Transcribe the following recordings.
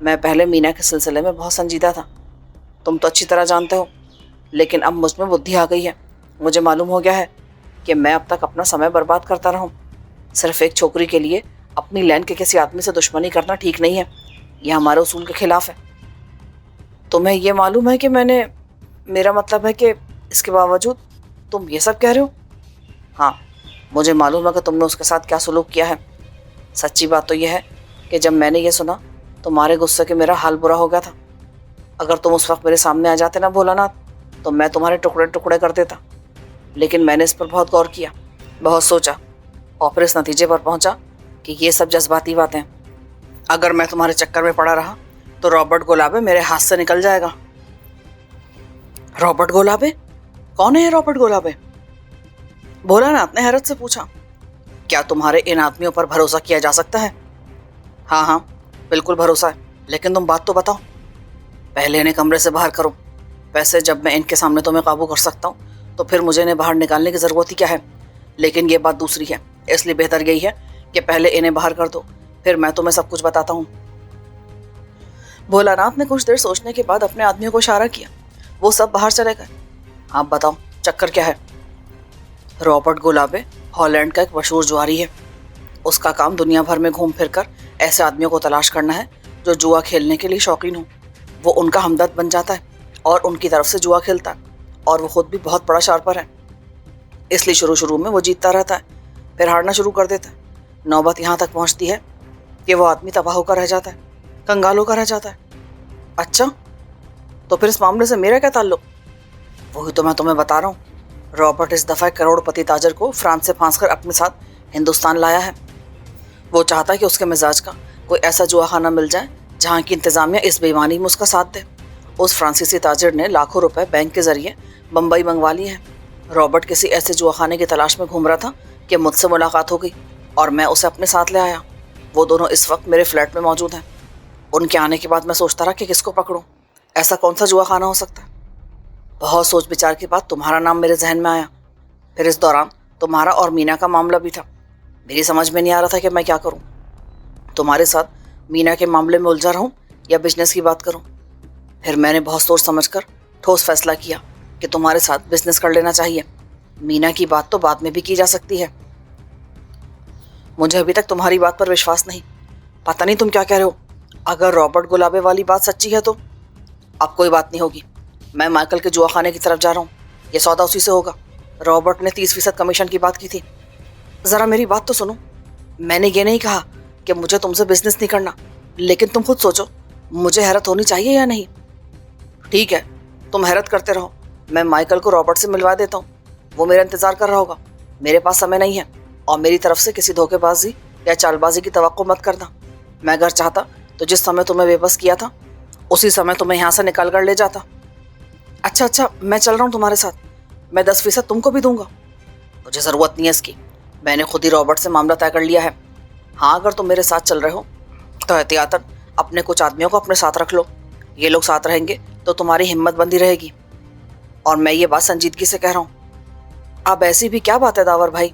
میں پہلے مینا کے سلسلے میں بہت سنجیدہ تھا، تم تو اچھی طرح جانتے ہو، لیکن اب مجھ میں بدھی آ گئی ہے۔ مجھے معلوم ہو گیا ہے کہ میں اب تک اپنا سمے برباد کرتا رہوں صرف ایک چھوکری کے لیے۔ اپنی لین کے کسی آدمی سے دشمنی کرنا ٹھیک نہیں ہے، یہ ہمارے اصول کے خلاف ہے۔ تمہیں یہ معلوم ہے کہ میرا مطلب ہے کہ اس کے باوجود تم یہ سب کہہ رہے ہو؟ ہاں، مجھے معلوم ہے کہ تم نے اس کے ساتھ کیا سلوک کیا ہے۔ سچی بات تو یہ ہے کہ جب میں نے یہ سنا تمہارے غصے کے میرا حال برا ہو گیا تھا۔ اگر تم اس وقت میرے سامنے آ جاتے نا بھولا ناتھ، تو میں تمہارے ٹکڑے ٹکڑے کر دیتا۔ لیکن میں نے اس پر بہت غور کیا، بہت سوچا، اور پھر اس نتیجے پر پہنچا کہ یہ سب جذباتی باتیں۔ اگر میں تمہارے چکر میں پڑا رہا تو رابرٹ گولابے میرے ہاتھ سے نکل جائے گا۔ رابرٹ گولابے؟ کون ہے یہ رابرٹ گولابے؟ بھولا ناتھ نے حیرت سے پوچھا۔ کیا تمہارے ان آدمیوں پر بھروسہ کیا جا سکتا ہے؟ ہاں، بالکل بھروسہ ہے، لیکن تم بات تو بتاؤ۔ پہلے انہیں کمرے سے باہر کرو۔ ویسے جب میں ان کے سامنے تمہیں قابو کر سکتا ہوں تو پھر مجھے انہیں باہر نکالنے کی ضرورت ہی کیا ہے؟ لیکن یہ بات دوسری ہے، اس لیے بہتر یہی ہے کہ پہلے انہیں باہر کر دو، پھر میں تمہیں سب کچھ بتاتا ہوں۔ بھولا ناتھ نے کچھ دیر سوچنے کے بعد اپنے آدمیوں کو اشارہ کیا۔ وہ سب باہر چلے گئے۔ ہاں بتاؤ، چکر کیا ہے؟ رابرٹ گولابے ہالینڈ کا ایک مشہور جواری ہے۔ اس کا کام دنیا بھر میں گھوم پھر کر ایسے آدمیوں کو تلاش کرنا ہے جو جوا کھیلنے کے لیے شوقین ہوں۔ وہ ان کا ہمدرد بن جاتا ہے اور ان کی طرف سے جوا کھیلتا ہے، اور وہ خود بھی بہت بڑا شارپر ہے، اس لیے شروع میں وہ جیتتا رہتا ہے، پھر ہارنا شروع کر دیتا ہے۔ نوبت یہاں تک پہنچتی ہے کہ وہ آدمی تباہ ہو کر رہ جاتا ہے، کنگال ہو کر رہ جاتا ہے۔ اچھا، تو پھر اس معاملے سے میرا کیا تعلق؟ وہی تو میں تمہیں بتا رہا ہوں۔ رابرٹ اس دفعہ کروڑ پتی تاجر کو فرانس سے پھانس کر اپنے ساتھ ہندوستان لایا ہے۔ وہ چاہتا ہے کہ اس کے مزاج کا کوئی ایسا جوا خانہ مل جائے جہاں کی انتظامیہ اس بے ایمانی میں اس کا ساتھ دے۔ اس فرانسیسی تاجر نے لاکھوں روپے بینک کے ذریعے بمبئی منگوا لیے ہیں۔ رابرٹ کسی ایسے جوا خانے کی تلاش میں گھوم رہا تھا کہ مجھ سے ملاقات ہو گئی اور میں اسے اپنے ساتھ لے آیا۔ وہ دونوں اس وقت میرے فلیٹ میں موجود ہیں۔ ان کے آنے کے بعد میں سوچتا رہا کہ کس کو پکڑوں، ایسا کون سا جوا خانہ ہو سکتا ہے۔ بہت سوچ بچار کے بعد تمہارا نام میرے ذہن میں آیا۔ پھر اس دوران تمہارا اور مینا کا معاملہ بھی تھا۔ میری سمجھ میں نہیں آ رہا تھا کہ میں کیا کروں، تمہارے ساتھ مینا کے معاملے میں الجھا رہوں یا بزنس کی بات کروں۔ پھر میں نے بہت سوچ سمجھ کر ٹھوس فیصلہ کیا کہ تمہارے ساتھ بزنس کر لینا چاہیے۔ مینا کی بات تو بعد میں بھی کی جا سکتی ہے۔ مجھے ابھی تک تمہاری بات پر وشواس نہیں، پتہ نہیں تم کیا کہہ رہے ہو۔ اگر رابرٹ گولابے والی بات سچی ہے تو اب کوئی بات نہیں ہوگی، میں مائیکل کے جوا خانے کی طرف جا رہا ہوں، یہ سودا اسی سے ہوگا۔ رابرٹ نے 30% کمیشن کی بات کی تھی۔ ذرا میری بات تو سنو، میں نے یہ نہیں کہا کہ مجھے تم سے بزنس نہیں کرنا، لیکن تم خود سوچو، مجھے حیرت ہونی چاہیے یا نہیں؟ ٹھیک ہے، تم حیرت کرتے رہو، میں مائیکل کو رابرٹ سے ملوا دیتا ہوں، وہ میرا انتظار کر رہا ہوگا۔ میرے پاس سمے نہیں ہے، اور میری طرف سے کسی دھوکے بازی یا چال بازی کی توقع مت کرنا۔ میں اگر چاہتا تو جس سمے تمہیں بے بس کیا تھا اسی سمے تمہیں یہاں سے نکال کر لے جاتا۔ اچھا، میں چل رہا ہوں تمہارے ساتھ، میں 10% تم کو بھی دوں گا۔ مجھے ضرورت نہیں ہے اس کی، میں نے خود ہی رابرٹ سے معاملہ طے کر لیا ہے۔ ہاں، اگر تم میرے ساتھ چل رہے ہو تو احتیاطاً اپنے کچھ آدمیوں کو اپنے ساتھ رکھ لو، یہ لوگ ساتھ رہیں گے تو تمہاری ہمت بندی رہے گی، اور میں یہ بات سنجیدگی سے کہہ رہا ہوں۔ اب ایسی بھی کیا بات ہے داور بھائی؟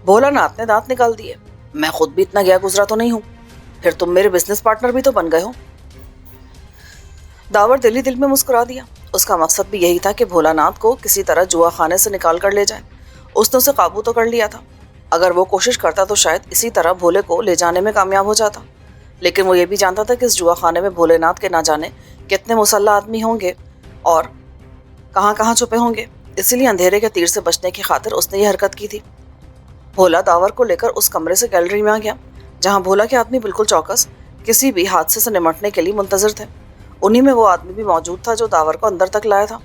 بھولا ناتھ نے دانت نکال دیے۔ میں خود بھی اتنا گیا گزرا تو نہیں ہوں، پھر تم میرے بزنس پارٹنر بھی تو بن گئے ہو۔ داور دل ہی دل میں مسکرا دیا۔ اس کا مقصد بھی یہی تھا کہ بھولا ناتھ کو کسی طرح جوا خانے سے نکال کر لے جائے۔ اس نے اسے قابو تو کر لیا تھا، اگر وہ کوشش کرتا تو شاید اسی طرح بھولے کو لے جانے میں کامیاب ہو جاتا، لیکن وہ یہ بھی جانتا تھا کہ اس جوا خانے میں بھولے ناتھ کے نہ جانے کتنے مسلح آدمی ہوں گے اور کہاں کہاں چھپے ہوں گے، اسی لیے اندھیرے کے تیر سے بچنے کی خاطر اس نے یہ حرکت کی تھی۔ بھولا داور کو لے کر اس کمرے سے گیلری میں آ گیا جہاں بھولا کے آدمی بالکل چوکس کسی بھی حادثے سے نمٹنے کے لیے منتظر تھے۔ انہی میں وہ آدمی بھی موجود تھا جو داور کو اندر تک لایا تھا۔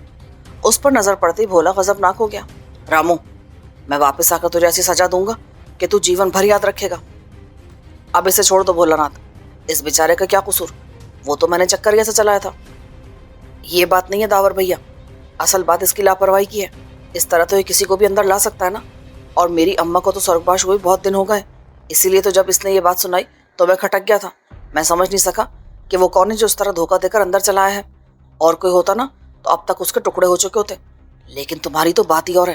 اس پر نظر پڑتے ہی بھولا غضبناک ہو گیا۔ رامو، میں واپس آ کر تجھے ایسی سزا دوں گا کہ تو جیون بھر یاد رکھے گا۔ اب اسے چھوڑ دو بھولا ناتھ، اس بیچارے کا کیا قصور، وہ تو میں نے چکر سے چلایا تھا۔ یہ بات نہیں ہے داور بھیا، اصل بات اس کی لاپرواہی کی ہے۔ اس طرح تو یہ کسی کو بھی اندر لا سکتا ہے نا، اور میری اماں کو تو سرگباش ہوئی بہت دن ہو گئے، اسی لیے تو جب اس نے یہ بات سنائی تو میں کھٹک گیا تھا۔ میں سمجھ نہیں سکا کہ وہ کون ہے جو اس طرح دھوکہ دے کر اندر چلا آیا ہے، اور کوئی ہوتا نا تو اب تک اس کے ٹکڑے ہو چکے ہوتے، لیکن تمہاری تو بات ہی اور ہے،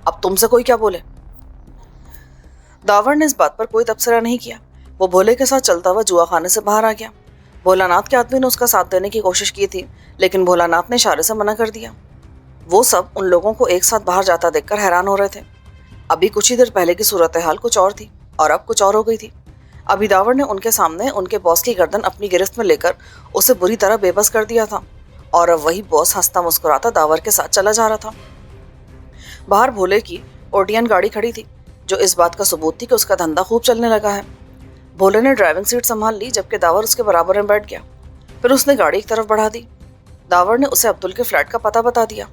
اب تم سے کوئی کیا بولے۔ داور نے اس بات پر کوئی تبصرہ نہیں کیا۔ وہ بھولے کے ساتھ چلتا ہوا جوا خانے سے باہر آ گیا۔ بھولا ناتھ کے آدمی نے اس کا ساتھ دینے کی کوشش کی تھی، لیکن بھولا ناتھ نے اشارے سے منع کر دیا۔ وہ سب ان لوگوں کو ایک ساتھ باہر جاتا دیکھ کر حیران ہو رہے تھے۔ ابھی کچھ ہی دیر پہلے کی صورتحال کچھ اور تھی اور اب کچھ اور ہو گئی تھی۔ ابھی داور نے ان کے سامنے ان کے باس کی گردن اپنی گرفت میں لے کر اسے بری طرح بے بس کر دیا تھا، اور اب وہی باس ہنستا مسکراتا داور کے ساتھ چلا جا رہا تھا۔ باہر بھولے کی اوڈین گاڑی کھڑی تھی، جو اس بات کا ثبوت تھی کہ اس کا دھندا خوب چلنے لگا ہے۔ بھولے نے ڈرائیونگ سیٹ سنبھال لی، جبکہ داور اس کے برابر میں بیٹھ گیا۔ پھر اس نے گاڑی ایک طرف بڑھا دی۔ داور نے اسے عبدل کے فلیٹ کا پتہ بتا دیا۔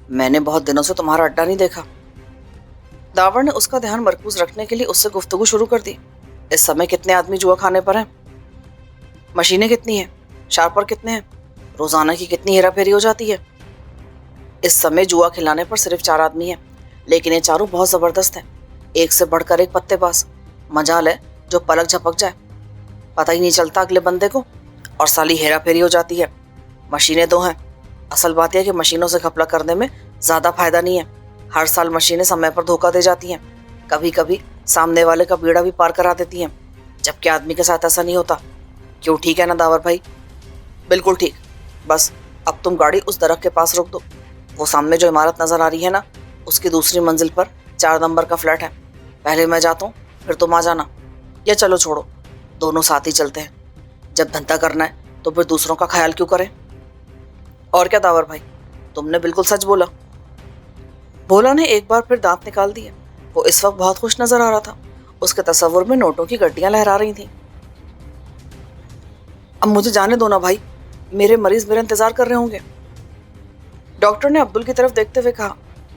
میں نے بہت دنوں سے تمہارا اڈا نہیں دیکھا۔ داور نے اس کا دھیان مرکوز رکھنے کے لیے اس سے گفتگو شروع کر دی۔ اس سمے کتنے آدمی جوا کھانے پر ہیں؟ مشینیں کتنی ہیں؟ شارپر کتنے ہیں؟ روزانہ کی کتنی ہیرا پھیری ہو جاتی ہے؟ اس سمے جوا کھلانے پر صرف 4 آدمی ہیں، لیکن یہ چاروں بہت زبردست ہیں، ایک سے بڑھ کر ایک پتے باز۔ مجال ہے جو پلک جھپک جائے، پتہ ہی نہیں چلتا اگلے بندے کو، اور سالی ہیرا پھیری ہو جاتی ہے۔ مشینیں 2 ہیں۔ اصل بات یہ ہے کہ مشینوں سے گھپلا کرنے میں زیادہ فائدہ نہیں ہے۔ ہر سال مشینیں سمے پر دھوکہ دے جاتی ہیں، کبھی کبھی سامنے والے کا بیڑا بھی پار کرا دیتی ہیں، جبکہ آدمی کے ساتھ ایسا نہیں ہوتا۔ کیوں ٹھیک ہے نا داور بھائی؟ بالکل ٹھیک۔ بس اب تم گاڑی اس درخت کے پاس روک دو۔ وہ سامنے جو عمارت نظر آ رہی ہے نا، اس کی دوسری منزل پر 4 نمبر کا فلیٹ ہے۔ پہلے میں جاتا ہوں، پھر تم آ جانا، یا چلو چھوڑو، دونوں ساتھ ہی چلتے ہیں۔ جب دھندا کرنا ہے تو پھر دوسروں کا خیال کیوں کریں؟ اور کیا داور بھائی، تم نے بالکل سچ بولا۔ بھولا نے ایک بار پھر دانت نکال دیے۔ وہ اس وقت بہت خوش نظر آ رہا تھا۔ اس کے تصور میں نوٹوں کی گڈیاں لہرا رہی تھیں۔ اب مجھے جانے دو نا بھائی، میرے مریض میرا انتظار کر رہے ہوں گے۔ ڈاکٹر نے عبدل کی طرف دیکھتے ہوئے کہا،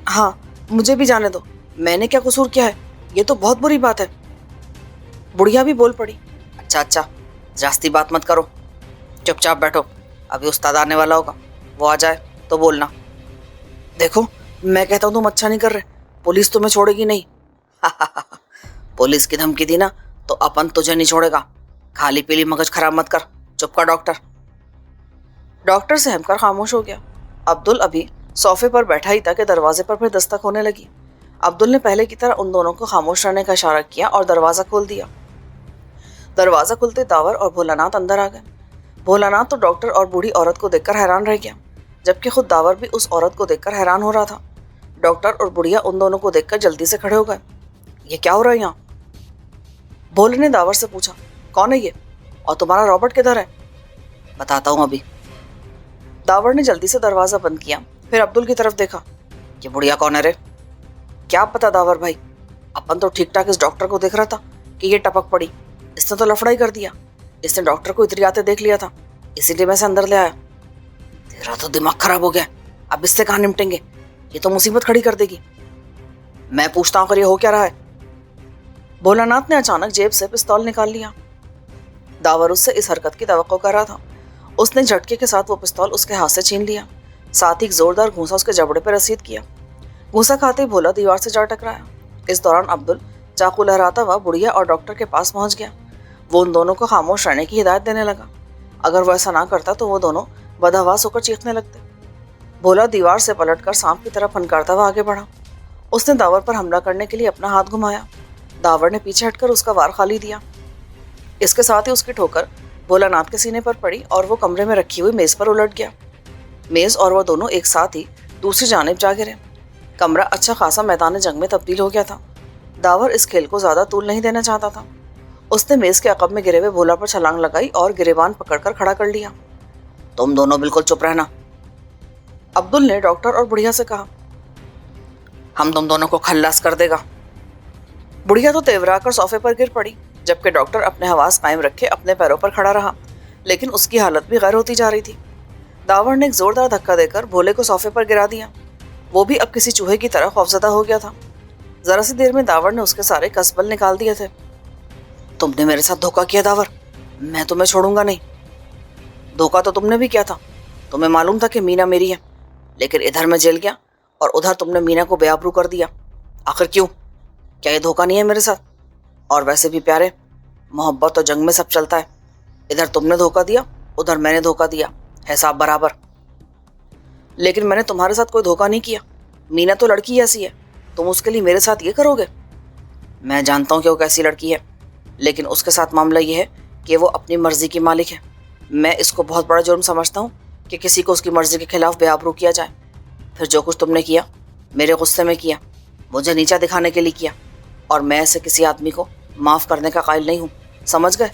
ہاں مجھے بھی جانے دو، میں نے کیا قصور کیا ہے؟ یہ تو بہت بری بات ہے۔ بڑھیا بھی بول پڑی، اچھا جاستی بات مت کرو، چپ چاپ بیٹھو، ابھی استاد آنے والا ہوگا، وہ آ جائے تو بولنا۔ دیکھو میں کہتا ہوں تم اچھا نہیں کر رہے، پولیس تمہیں چھوڑے گی نہیں۔ پولیس کی دھمکی دی نا تو اپن تجھے نہیں چھوڑے گا، کھالی پیلی مغز خراب مت کر، چپ کر ڈاکٹر۔ ڈاکٹر سہم کر خاموش ہو گیا۔ عبدل ابھی صوفے پر بیٹھا ہی تھا کہ دروازے پر پھر دستک ہونے لگی۔ عبدل نے پہلے کی طرح ان دونوں کو خاموش رہنے کا اشارہ کیا اور دروازہ کھول دیا۔ دروازہ کھلتے داور اور بھولا ناتھ اندر آ گئے۔ بھولا ناتھ تو ڈاکٹر اور بوڑھی عورت کو دیکھ کر حیران رہ گیا، جبکہ خود داور بھی اس عورت کو دیکھ کر حیران ہو رہا تھا۔ ڈاکٹر اور بڑھیا ان دونوں کو دیکھ کر جلدی سے کھڑے ہو گئے۔ یہ کیا ہو رہا ہے یہاں؟ بھولے نے داور سے پوچھا، کون ہے یہ اور تمہارا رابرٹ کدھر ہے؟ بتاتا ہوں ابھی۔ داور نے جلدی سے دروازہ بند کیا، پھر عبدل کی طرف دیکھا، یہ بڑھیا کون ہے رے؟ کیا پتا داور بھائی، اپن تو ٹھیک ٹھاک اس ڈاکٹر کو دیکھ رہا تھا کہ یہ ٹپک پڑی، اس نے تو لفڑا ہی کر دیا۔ اس نے ڈاکٹر کو ادھر آتے دیکھ لیا تھا، اسی لیے میں سے اندر لے آیا۔ تیرا تو دماغ خراب ہو گیا، اب اس سے کہاں نمٹیں گے، یہ تو مصیبت کھڑی کر دے گی۔ میں پوچھتا ہوں کہ یہ ہو کیا رہا ہے؟ بھولا ناتھ نے اچانک جیب سے پستول نکال لیا۔ داور اس سے اس حرکت کی توقع کر رہا تھا۔ اس نے جھٹکے کے ساتھ وہ پستول اس کے ہاتھ سے چھین لیا، ساتھ ہی ایک زوردار گھونسا اس کے جبڑے پر رسید کیا۔ گھونسا کھاتے ہی بھولا دیوار سے جا ٹکرایا۔ اس دوران عبدل چاقو لہراتا ہوا بڑھیا اور ڈاکٹر کے پاس پہنچ گیا۔ وہ ان دونوں کو خاموش رہنے کی ہدایت دینے لگا۔ اگر وہ ایسا نہ کرتا تو وہ دونوں بدحواس ہو کر چیخنے لگتے۔ بھولا دیوار سے پلٹ کر سانپ کی طرح پھنکارتا ہوا آگے بڑھا۔ اس نے داور پر حملہ کرنے کے لیے اپنا ہاتھ گھمایا۔ داور نے پیچھے ہٹ کر اس کا وار خالی دیا۔ اس کے ساتھ ہی اس کی ٹھوکر بھولا ناتھ کے سینے پر پڑی اور وہ کمرے میں رکھی ہوئی میز پر الٹ گیا۔ میز اور وہ دونوں ایک ساتھ ہی دوسری جانب جا گرے۔ کمرہ اچھا خاصا میدان جنگ میں تبدیل ہو گیا تھا۔ داور اس کھیل کو زیادہ طول نہیں دینا چاہتا تھا۔ اس نے میز کے عقب میں گرے ہوئے بھولا پر چھلانگ لگائی اور گریبان پکڑ کر کھڑا کر لیا۔ تم دونوں بالکل چپ رہنا، عبدل نے ڈاکٹر اور بڑھیا سے کہا، ہم تم دونوں کو خلاص کر دے گا۔ بڑھیا تو تیورا کر صوفے پر گر پڑی، جبکہ ڈاکٹر اپنے حواس قائم رکھے اپنے پیروں پر کھڑا رہا، لیکن اس کی حالت بھی غیر ہوتی جا رہی تھی۔ داور نے ایک زوردار دھکا دے کر بھولے کو صوفے پر گرا دیا۔ وہ بھی اب کسی چوہے کی طرح خوفزدہ ہو گیا تھا۔ ذرا سی دیر میں داور نے اس کے سارے کسبل نکال دیے تھے۔ تم نے میرے ساتھ دھوکہ کیا داور، میں تمہیں چھوڑوں گا نہیں۔ دھوکہ تو تم نے بھی کیا تھا، تمہیں معلوم تھا کہ مینا میری ہے، لیکن ادھر میں جیل گیا اور ادھر تم نے مینا کو بے آبرو کر دیا۔ آخر کیوں؟ کیا یہ دھوکہ نہیں ہے میرے ساتھ؟ اور ویسے بھی پیارے، محبت اور جنگ میں سب چلتا ہے، ادھر تم نے دھوکہ دیا، ادھر میں نے دھوکہ دیا، حساب برابر۔ لیکن میں نے تمہارے ساتھ کوئی دھوکہ نہیں کیا، مینا تو لڑکی ایسی ہے، تم اس کے لیے میرے ساتھ یہ کرو گے؟ میں جانتا ہوں کہ وہ کیسی لڑکی ہے، لیکن اس کے ساتھ معاملہ یہ ہے کہ وہ اپنی مرضی کی مالک ہے، میں اس کو بہت بڑا جرم سمجھتا ہوں کہ کسی کو اس کی مرضی کے خلاف بے آبرو کیا جائے. پھر جو کچھ تم نے کیا میرے غصے میں کیا, مجھے نیچا دکھانے کے لیے کیا, اور میں ایسے کسی آدمی کو معاف کرنے کا قائل نہیں ہوں, سمجھ گئے؟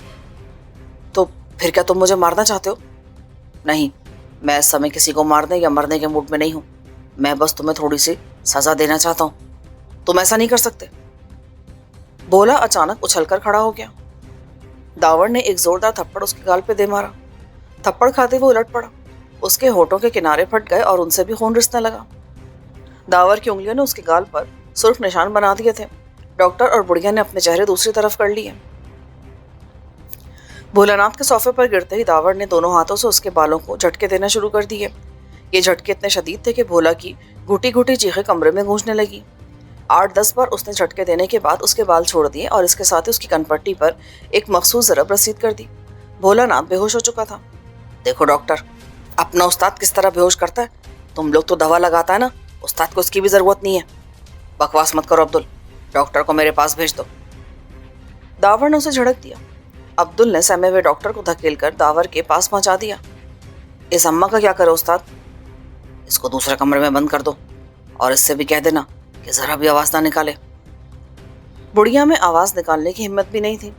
تو پھر کیا تم مجھے مارنا چاہتے ہو؟ نہیں, میں اس سمے کسی کو مارنے یا مرنے کے موڈ میں نہیں ہوں. میں بس تمہیں تھوڑی سی سزا دینا چاہتا ہوں. تم ایسا نہیں کر سکتے. بھولا اچانک اچھل کر کھڑا ہو گیا. داور نے ایک زوردار تھپڑ اس کے گال پہ دے مارا. تھپڑ کھاتے ہوئے الٹ پڑا. اس کے ہونٹوں کے کنارے پھٹ گئے اور ان سے بھی خون رسنے لگا. داور کی انگلیوں نے اس کے گال پر سرخ نشان بنا دیے تھے. ڈاکٹر اور بڑھیا نے اپنے چہرے دوسری طرف کر لیے. بھولا ناتھ کے صوفے پر گرتے ہی داور نے دونوں ہاتھوں سے اس کے بالوں کو جھٹکے دینا شروع کر دیے. یہ جھٹکے اتنے شدید تھے کہ بھولا کی گھٹی گھٹی چیخیں کمرے میں گونجنے لگی. 8-10 بار اس نے جھٹکے دینے کے بعد اس کے بال چھوڑ دیے اور اس کے ساتھ ہی اس کی کن پٹی پر ایک مخصوص ضرب رسید کر دی. بھولا ناتھ بے ہوش ہو چکا تھا. دیکھو ڈاکٹر, اپنا استاد کس طرح بے ہوش کرتا ہے. تم لوگ تو دوا لگاتا ہے نا, استاد کو اس کی بھی ضرورت نہیں ہے. بکواس مت کرو عبدل, ڈاکٹر کو میرے پاس بھیج دو. داور نے اسے جھڑک دیا. عبدل نے سہمے ہوئے ڈاکٹر کو دھکیل کر داور کے پاس پہنچا دیا. اس اماں کا کیا کرو استاد؟ اس کو دوسرے کمرے میں بند کر دو اور اس سے بھی کہہ دینا کہ ذرا بھی آواز نہ نکالے. بڑھیا میں آواز نکالنے کی ہمت بھی نہیں تھی.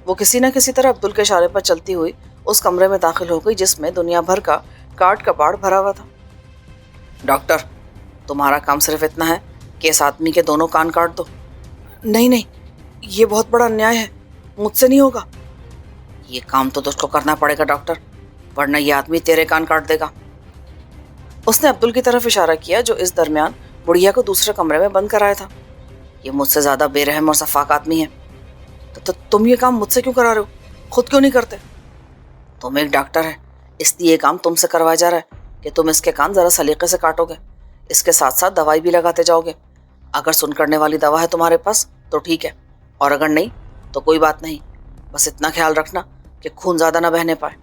وہ کسی نہ کسی طرح عبدل کے اشارے پر چلتی ہوئی اس کمرے میں داخل ہو گئی جس میں دنیا بھر کا کاٹ کپاڑ بھرا ہوا تھا. ڈاکٹر, تمہارا کام صرف اتنا ہے کہ اس آدمی کے دونوں کان کاٹ دو. نہیں, یہ بہت بڑا انیائے ہے, مجھ سے نہیں ہوگا. یہ کام تو تجھ کو کرنا پڑے گا ڈاکٹر, ورنہ یہ آدمی تیرے کان کاٹ دے گا. اس نے عبدل کی طرف اشارہ کیا جو اس درمیان بڑھیا کو دوسرے کمرے میں بند کرایا تھا. یہ مجھ سے زیادہ بے رحم اور شفاق آدمی ہے. تو تم یہ کام مجھ سے کیوں کرا رہے ہو, خود کیوں نہیں کرتے؟ تم ایک ڈاکٹر ہے, اس لیے یہ کام تم سے کروایا جا رہا ہے کہ تم اس کے کان ذرا سلیقے سے کاٹو گے. اس کے ساتھ ساتھ دوائی بھی لگاتے جاؤ گے. اگر سن کرنے والی دوا ہے تمہارے پاس تو ٹھیک ہے, اور اگر نہیں تو کوئی بات نہیں. بس اتنا خیال رکھنا کہ خون زیادہ نہ بہنے پائے.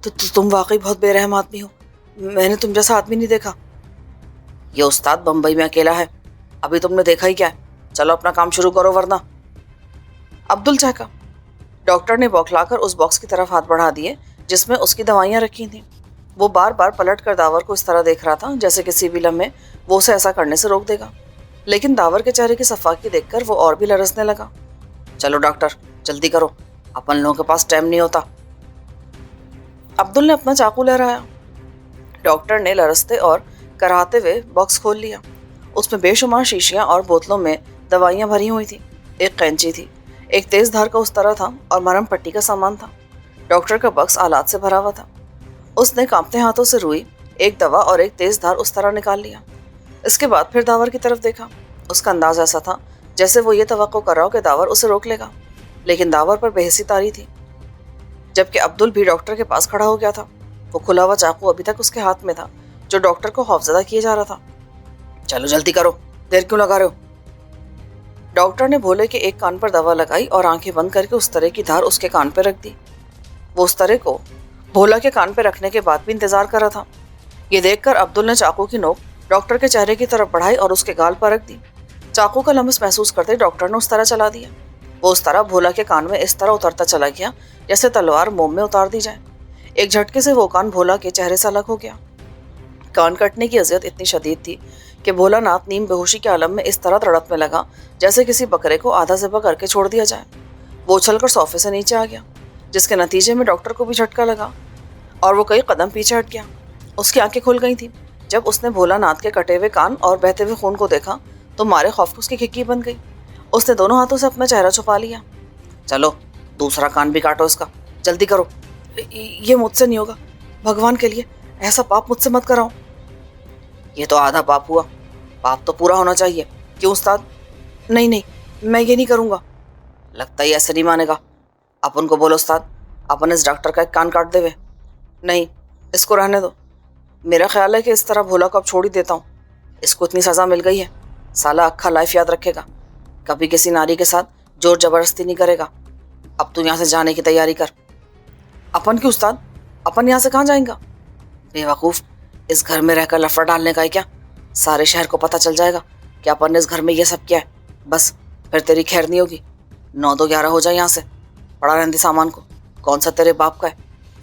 تو تم واقعی بہت بے رحم آدمی ہو, میں نے تم جیسا آدمی نہیں دیکھا. یہ استاد بمبئی میں اکیلا ہے, ابھی تم نے دیکھا ہی کیا ہے. چلو اپنا کام شروع کرو ورنہ. عبدل چہکا. ڈاکٹر نے بوکھلا کر اس باکس کی طرف ہاتھ بڑھا دیے جس میں اس کی دوائیاں رکھی تھیں. وہ بار بار پلٹ کر داور کو اس طرح دیکھ رہا تھا جیسے کسی بھی لمحے وہ اسے ایسا کرنے سے روک دے گا. لیکن داور کے چہرے کی صفاقی دیکھ کر وہ اور بھی لرزنے لگا. چلو ڈاکٹر, جلدی کرو, اپن لوگوں کے پاس ٹائم نہیں ہوتا. عبدل نے اپنا چاقو لہرایا. ڈاکٹر نے لرزتے اور کراہتے ہوئے باکس کھول لیا. اس میں بے شمار شیشیاں اور بوتلوں میں دوائیاں بھری ہوئی تھیں. ایک قینچی تھی, ایک تیز دھار کا استرا تھا اور مرہم پٹی کا سامان تھا. ڈاکٹر کا باکس آلات سے بھرا ہوا تھا. اس نے کانپتے ہاتھوں سے روئی, ایک دوا اور ایک تیز دھار استرا نکال لیا. اس کے بعد پھر داور کی طرف دیکھا. اس کا انداز ایسا تھا جیسے وہ یہ توقع کر رہا ہو کہ داور اسے روک لے گا, لیکن داور پر بے حسی طاری تھی. جبکہ عبدل بھی ڈاکٹر کے پاس کھڑا ہو گیا تھا. وہ کھلا ہوا چاقو ابھی تک اس کے ہاتھ میں تھا جو ڈاکٹر کو خوفزدہ کیے جا رہا تھا. چلو جلدی کرو, دیر کیوں لگا رہے ہو؟ ڈاکٹر نے بھولے کے ایک کان پر دوا لگائی اور آنکھیں بند کر کے اس طرح کی دھار اس کے کان پہ رکھ دی. وہ اس طرح کو بھولا کے کان پہ رکھنے کے بعد بھی انتظار کر رہا تھا. یہ دیکھ کر عبدل نے چاقو کی نوک ڈاکٹر کے چہرے کی طرف بڑھائی اور اس کے گال پر رکھ دی. چاقو کا لمس محسوس کرتے ڈاکٹر نے اس طرح چلا دیا. وہ اس طرح بھولا کے کان میں اس طرح اترتا چلا گیا جیسے تلوار موم میں اتار دی جائے. ایک جھٹکے سے وہ کان بھولا کے چہرے سے الگ ہو گیا. کان کٹنے کی اذیت اتنی شدید تھی کہ بھولا ناتھ نیم بے ہوشی کے عالم میں اس طرح تڑپنے لگا جیسے کسی بکرے کو آدھا ذبح کر کے چھوڑ دیا جائے. وہ اچھل کر صوفے سے نیچے آ گیا, جس کے نتیجے میں ڈاکٹر کو بھی جھٹکا لگا اور وہ کئی قدم پیچھے ہٹ گیا. اس کی آنکھیں کھل گئی تھیں. جب اس نے بھولا ناتھ کے کٹے ہوئے کان اور بہتے ہوئے خون کو دیکھا تو مارے خوف کو اس کی کھکی بن گئی. اس نے دونوں ہاتھوں سے اپنا چہرہ چھپا لیا. چلو دوسرا کان بھی کاٹو اس کا, جلدی کرو. یہ مجھ سے نہیں ہوگا, بھگوان کے لیے ایسا پاپ مجھ سے مت کراؤ. یہ تو آدھا پاپ ہوا, پاپ تو پورا ہونا چاہیے. کیوں استاد؟ نہیں, میں یہ نہیں کروں گا. لگتا ہی ایسے نہیں مانے گا. اپن کو بولو استاد, اپن اس ڈاکٹر کا ایک کان کاٹ دے. نہیں, اس کو رہنے دو. میرا خیال ہے کہ اس طرح بھولا کو اب چھوڑ ہی دیتا ہوں. اس کو اتنی سزا مل گئی ہے, سالا اکھا لائف یاد رکھے گا, کبھی کسی ناری کے ساتھ زور زبردستی نہیں کرے گا. اب تو یہاں سے جانے کی تیاری کر. اپن کیوں استاد, اپن یہاں سے کہاں جائیں گا؟ بے وقوف, اس گھر میں رہ کر لفڑ ڈالنے کا ہے کیا؟ سارے شہر کو پتہ چل جائے گا کہ اپن نے اس گھر میں یہ سب کیا ہے. بس پھر تیری خیر نہیں ہوگی. 9 2 11 ہو جائے یہاں سے. پڑا رہنے دے سامان کو, کون سا تیرے باپ کا ہے.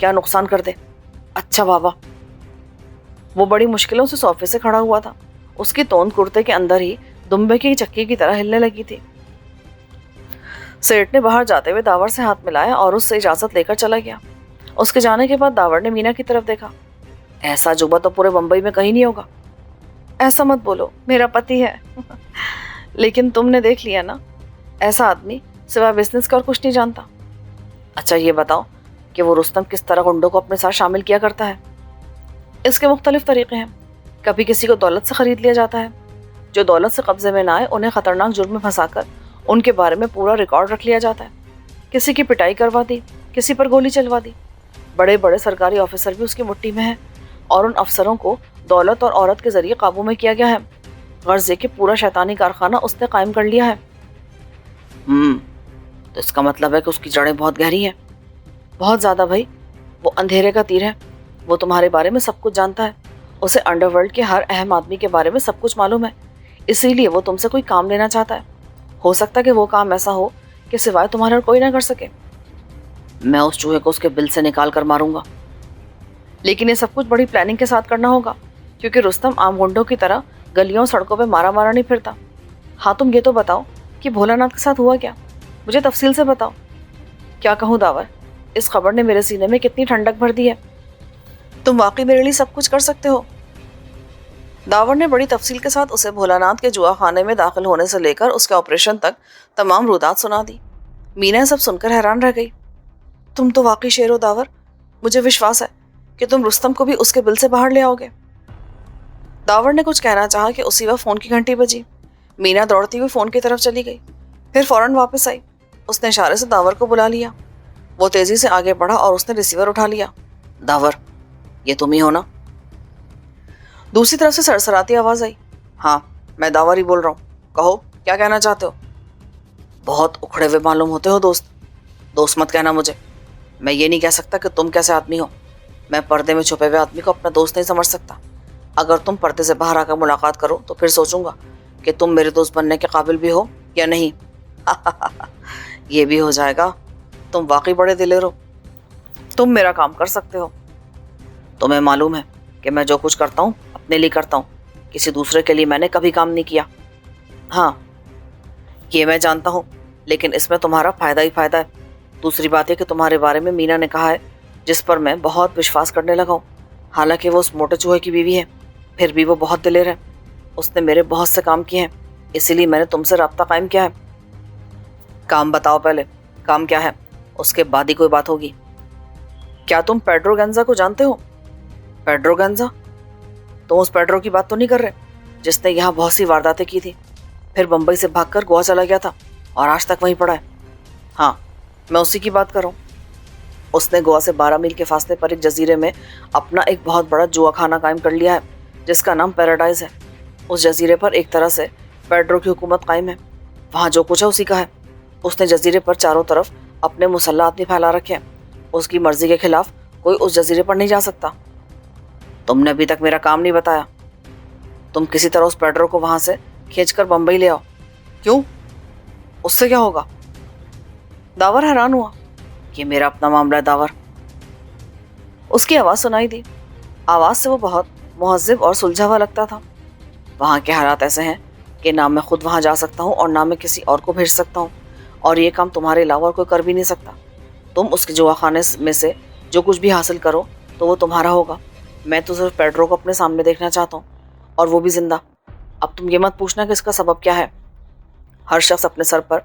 کیا نقصان کر دے؟ اچھا بابا۔ وہ بڑی مشکلوں سے صوفے سے کھڑا ہوا تھا. اس کی توند کرتے کے اندر ہی دمبے کی چکی کی طرح ہلنے لگی تھی. سیٹ نے باہر جاتے ہوئے داور سے ہاتھ ملایا اور اس سے اجازت لے کر چلا گیا. اس کے جانے کے بعد داور نے مینا کی طرف دیکھا. ایسا جوبا تو پورے بمبئی میں کہیں نہیں ہوگا. ایسا مت بولو، میرا پتی ہے. لیکن تم نے دیکھ لیا نا، ایسا آدمی سوائے بزنس کا اور کچھ نہیں جانتا. اچھا یہ بتاؤ کہ وہ رستم کس طرح گنڈوں کو اپنے ساتھ شامل کیا کرتا ہے؟ اس کے مختلف طریقے ہیں. کبھی کسی کو دولت سے خرید لیا جاتا ہے. جو دولت سے قبضے میں نہ آئے انہیں خطرناک جرم میں پھنسا کر ان کے بارے میں پورا ریکارڈ رکھ لیا جاتا ہے. کسی کی پٹائی کروا دی، کسی پر گولی چلوا دی. بڑے بڑے سرکاری آفیسر بھی اس کی مٹھی میں ہیں اور ان افسروں کو دولت اور عورت کے ذریعے قابو میں کیا گیا ہے. غرض یہ کہ پورا شیطانی کارخانہ اس نے قائم کر لیا ہے. تو اس کا مطلب ہے کہ اس کی جڑیں بہت گہری ہیں. بہت زیادہ بھائی. وہ اندھیرے کا تیر ہے. وہ تمہارے بارے میں سب کچھ جانتا ہے. اسے انڈر ورلڈ کے ہر اہم آدمی کے بارے میں سب کچھ معلوم ہے. اسی لیے وہ تم سے کوئی کام لینا چاہتا ہے. ہو سکتا ہے کہ وہ کام ایسا ہو کہ سوائے تمہارے اور کوئی نہ کر سکے. میں اس چوہے کو اس کے بل سے نکال کر ماروں گا. لیکن یہ سب کچھ بڑی پلاننگ کے ساتھ کرنا ہوگا، کیونکہ رستم عام گنڈوں کی طرح گلیوں سڑکوں پہ مارا مارا نہیں پھرتا. ہاں تم یہ تو بتاؤ کہ بھولا ناتھ کے ساتھ ہوا کیا؟ مجھے تفصیل سے بتاؤ. کیا کہوں داور، اس خبر نے میرے سینے میں کتنی ٹھنڈک بھر دی ہے. تم واقعی میرے لیے سب کچھ کر سکتے ہو. داور نے بڑی تفصیل کے ساتھ اسے بھولا ناتھ کے جوا خانے میں داخل ہونے سے لے کر اس کے آپریشن تک تمام رودات سنا دی. مینا سب سن کر حیران رہ گئی. تم تو واقعی شیر ہو داور. مجھے وشواس ہے کہ تم رستم کو بھی اس کے بل سے باہر لے آؤ گے. داور نے کچھ کہنا چاہا کہ اسی وقت فون کی گھنٹی بجی. مینا دوڑتی ہوئی فون کی طرف چلی گئی، پھر فوراً واپس آئی. اس نے اشارے سے داور کو بلا لیا. وہ تیزی سے آگے بڑھا اور اس نے ریسیور اٹھا لیا. داور، یہ تم ہی ہو نا؟ دوسری طرف سے سرسراتی آواز آئی. ہاں میں داور ہی بول رہا ہوں. کہو کیا کہنا چاہتے ہو؟ بہت اکھڑے ہوئے معلوم ہوتے ہو دوست. دوست مت کہنا مجھے. میں یہ نہیں کہہ سکتا کہ تم کیسے آدمی ہو. میں پردے میں چھپے ہوئے آدمی کو اپنا دوست نہیں سمجھ سکتا. اگر تم پردے سے باہر آ کر ملاقات کرو تو پھر سوچوں گا کہ تم میرے دوست بننے کے قابل بھی ہو یا نہیں. یہ بھی ہو جائے گا. تم واقعی بڑے دلیر ہو. تم میرا کام کر سکتے ہو. تمہیں معلوم ہے کہ میں جو کچھ کرتا ہوں اپنے لیے کرتا ہوں. کسی دوسرے کے لیے میں نے کبھی کام نہیں کیا. ہاں یہ میں جانتا ہوں، لیکن اس میں تمہارا فائدہ ہی فائدہ ہے. دوسری بات یہ کہ تمہارے بارے میں مینا نے کہا ہے، جس پر میں بہت وشواس کرنے لگا ہوں. حالانکہ وہ اس موٹے چوہے کی بیوی ہے، پھر بھی وہ بہت دلیر ہے. اس نے میرے بہت سے کام کیے ہیں، اسی لیے میں نے تم سے رابطہ قائم کیا ہے. کام بتاؤ پہلے. کام کیا ہے؟ اس کے بعد ہی کوئی بات ہوگی. کیا تم پیڈرو گنزا کو جانتے ہو؟ Pedro Ginza? تم اس پیڈرو کی بات تو نہیں کر رہے جس نے یہاں بہت سی وارداتیں کی تھی، پھر بمبئی سے بھاگ کر گوا چلا گیا تھا اور آج تک وہیں پڑا ہے؟ ہاں میں اسی کی بات کر رہا ہوں. اس نے گوا سے 12 میل کے فاصلے پر ایک جزیرے میں اپنا ایک بہت بڑا جوا خانہ قائم کر لیا ہے جس کا نام پیراڈائز ہے. اس جزیرے پر ایک طرح سے پیڈرو کی حکومت قائم ہے. وہاں جو کچھ ہے اسی کا ہے. اس نے جزیرے پر چاروں طرف اپنے مسلح آدمی پھیلا رکھے ہیں. اس کی مرضی کے خلاف کوئی اس جزیرے پر نہیں جا سکتا. تم نے ابھی تک میرا کام نہیں بتایا. تم کسی طرح اس پیڈرو کو وہاں سے کھینچ کر بمبئی لے آؤ. کیوں؟ اس سے کیا ہوگا؟ داور حیران ہوا. یہ میرا اپنا معاملہ ہے داور. اس کی آواز سنائی دی. آواز سے وہ بہت مہذب اور سلجھا ہوا لگتا تھا. وہاں کے حالات ایسے ہیں کہ نہ میں خود وہاں جا سکتا ہوں اور نہ میں کسی اور کو بھیج سکتا ہوں، اور یہ کام تمہارے علاوہ اور کوئی کر بھی نہیں سکتا. تم اس کے جوا خانے میں سے جو کچھ بھی حاصل کرو تو وہ تمہارا ہوگا. میں تو صرف پیڈرو کو اپنے سامنے دیکھنا چاہتا ہوں، اور وہ بھی زندہ. اب تم یہ مت پوچھنا کہ اس کا سبب کیا ہے. ہر شخص اپنے سر پر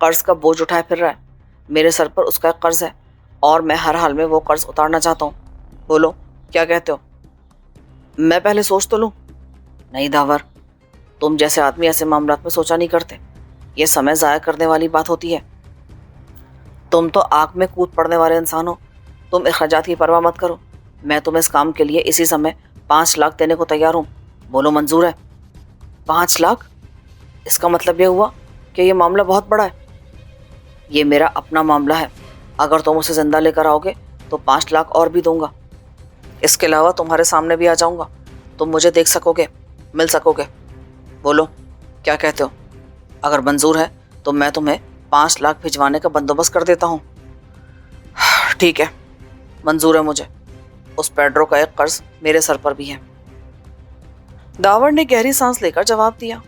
قرض کا بوجھ اٹھائے پھر رہا ہے. میرے سر پر اس کا ایک قرض ہے اور میں ہر حال میں وہ قرض اتارنا چاہتا ہوں. بولو کیا کہتے ہو؟ میں پہلے سوچ تو لوں. نہیں داور، تم جیسے آدمی ایسے معاملات میں سوچا نہیں کرتے. یہ سمے ضائع کرنے والی بات ہوتی ہے. تم تو آگ میں کود پڑنے والے انسان ہو. تم اخراجات کی پرواہ مت کرو. میں تمہیں اس کام کے لیے اسی سمے 5 لاکھ دینے کو تیار ہوں. بولو منظور ہے؟ 5 لاکھ؟ اس کا مطلب یہ ہوا کہ یہ معاملہ بہت بڑا ہے. یہ میرا اپنا معاملہ ہے. اگر تم اسے زندہ لے کر آؤ گے تو 5 لاکھ اور بھی دوں گا. اس کے علاوہ تمہارے سامنے بھی آ جاؤں گا. تم مجھے دیکھ سکو گے، مل سکو گے. بولو کیا کہتے ہو؟ اگر منظور ہے تو میں تمہیں 5 لاکھ بھجوانے کا بندوبست کر دیتا ہوں. ٹھیک ہے، منظور ہے مجھے. اس پیڈرو کا ایک قرض میرے سر پر بھی ہے. داور نے گہری سانس لے کر جواب دیا.